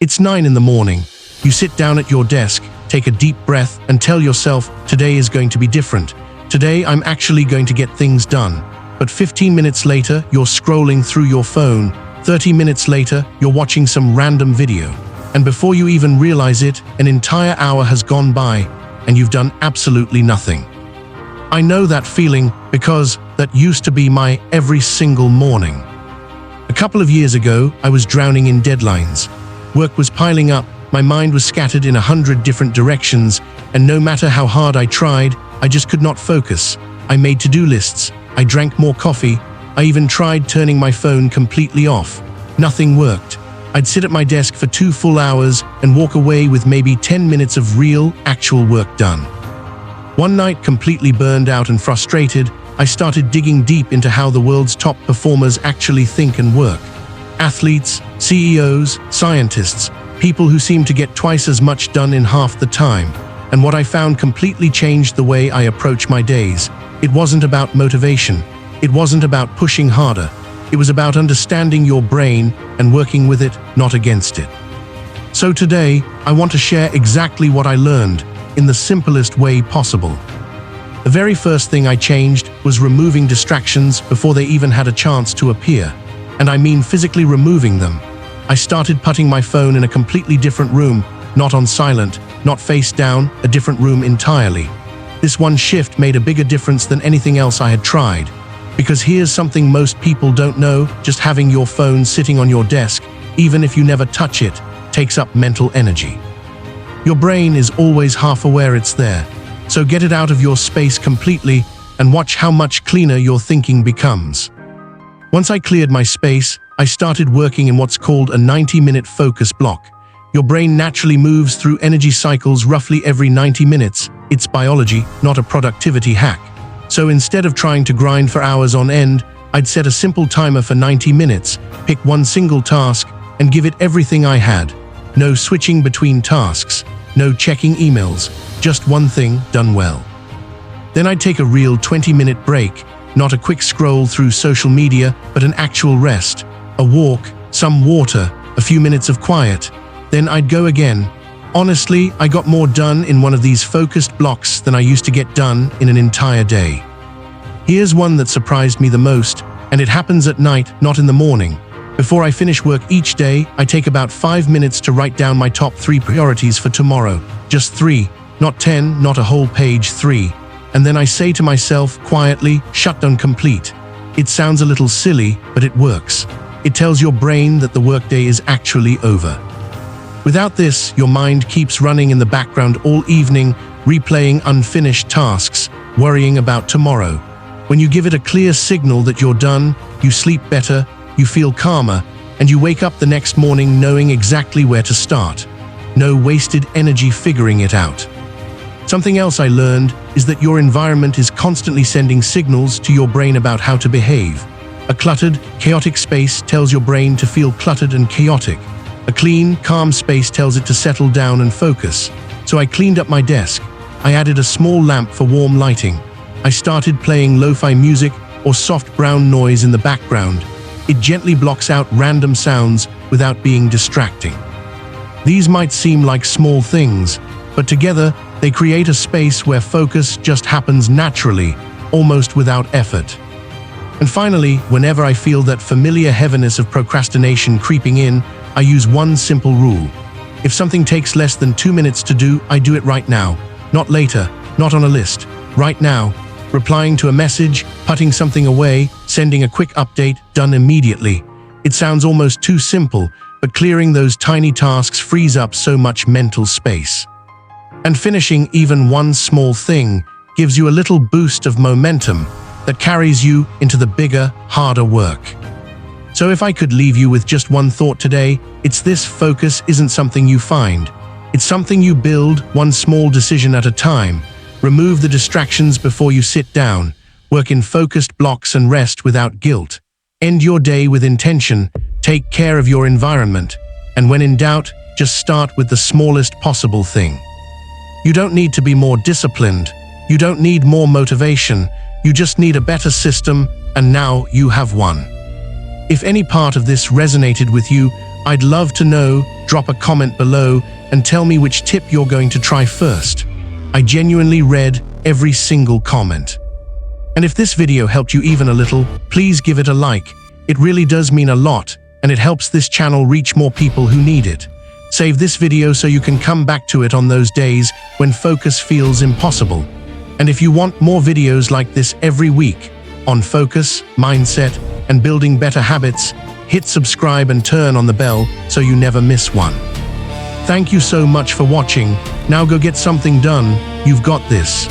It's 9 in the morning. You sit down at your desk, take a deep breath, and tell yourself, today is going to be different. Today I'm actually going to get things done. But 15 minutes later, you're scrolling through your phone. 30 minutes later, you're watching some random video. And before you even realize it, an entire hour has gone by, and you've done absolutely nothing. I know that feeling because that used to be my every single morning. A couple of years ago, I was drowning in deadlines. Work was piling up, my mind was scattered in 100 different directions, and no matter how hard I tried, I just could not focus. I made to-do lists, I drank more coffee, I even tried turning my phone completely off. Nothing worked. I'd sit at my desk for 2 full hours and walk away with maybe 10 minutes of real, actual work done. One night, completely burned out and frustrated, I started digging deep into how the world's top performers actually think and work. Athletes, CEOs, scientists, people who seem to get twice as much done in half the time. And what I found completely changed the way I approach my days. It wasn't about motivation. It wasn't about pushing harder. It was about understanding your brain and working with it, not against it. So today, I want to share exactly what I learned in the simplest way possible. The very first thing I changed was removing distractions before they even had a chance to appear. And I mean physically removing them. I started putting my phone in a completely different room, not on silent, not face down, a different room entirely. This one shift made a bigger difference than anything else I had tried. Because here's something most people don't know, just having your phone sitting on your desk, even if you never touch it, takes up mental energy. Your brain is always half aware it's there, so get it out of your space completely and watch how much cleaner your thinking becomes. Once I cleared my space, I started working in what's called a 90-minute focus block. Your brain naturally moves through energy cycles roughly every 90 minutes. It's biology, not a productivity hack. So instead of trying to grind for hours on end, I'd set a simple timer for 90 minutes, pick one single task, and give it everything I had. No switching between tasks, no checking emails, just one thing done well. Then I'd take a real 20-minute break, not a quick scroll through social media, but an actual rest, a walk, some water, a few minutes of quiet. Then I'd go again. Honestly, I got more done in one of these focused blocks than I used to get done in an entire day. Here's one that surprised me the most, and it happens at night, not in the morning. Before I finish work each day, I take about 5 minutes to write down my top 3 priorities for tomorrow. Just 3, not 10, not a whole page, 3. And then I say to myself quietly, shutdown complete. It sounds a little silly, but it works. It tells your brain that the workday is actually over. Without this, your mind keeps running in the background all evening, replaying unfinished tasks, worrying about tomorrow. When you give it a clear signal that you're done, you sleep better, you feel calmer, and you wake up the next morning knowing exactly where to start. No wasted energy figuring it out. Something else I learned is that your environment is constantly sending signals to your brain about how to behave. A cluttered, chaotic space tells your brain to feel cluttered and chaotic. A clean, calm space tells it to settle down and focus. So I cleaned up my desk. I added a small lamp for warm lighting. I started playing lo-fi music or soft brown noise in the background. It gently blocks out random sounds without being distracting. These might seem like small things, but together they create a space where focus just happens naturally, almost without effort. And finally, whenever I feel that familiar heaviness of procrastination creeping in, I use one simple rule. If something takes less than 2 minutes to do, I do it right now. Not later, not on a list. Right now. Replying to a message, putting something away, sending a quick update, done immediately. It sounds almost too simple, but clearing those tiny tasks frees up so much mental space. And finishing even one small thing gives you a little boost of momentum that carries you into the bigger, harder work. So if I could leave you with just one thought today, it's this: focus isn't something you find. It's something you build, one small decision at a time. Remove the distractions before you sit down. Work in focused blocks and rest without guilt. End your day with intention. Take care of your environment. And when in doubt, just start with the smallest possible thing. You don't need to be more disciplined. You don't need more motivation. You just need a better system, and now you have one. If any part of this resonated with you, I'd love to know. drop a comment below and tell me which tip you're going to try first. I genuinely read every single comment. And if this video helped you even a little, please give it a like. It really does mean a lot, and it helps this channel reach more people who need it. Save this video so you can come back to it on those days when focus feels impossible. And if you want more videos like this every week on focus, mindset, and building better habits, hit subscribe and turn on the bell so you never miss one. Thank you so much for watching. Now go get something done. You've got this.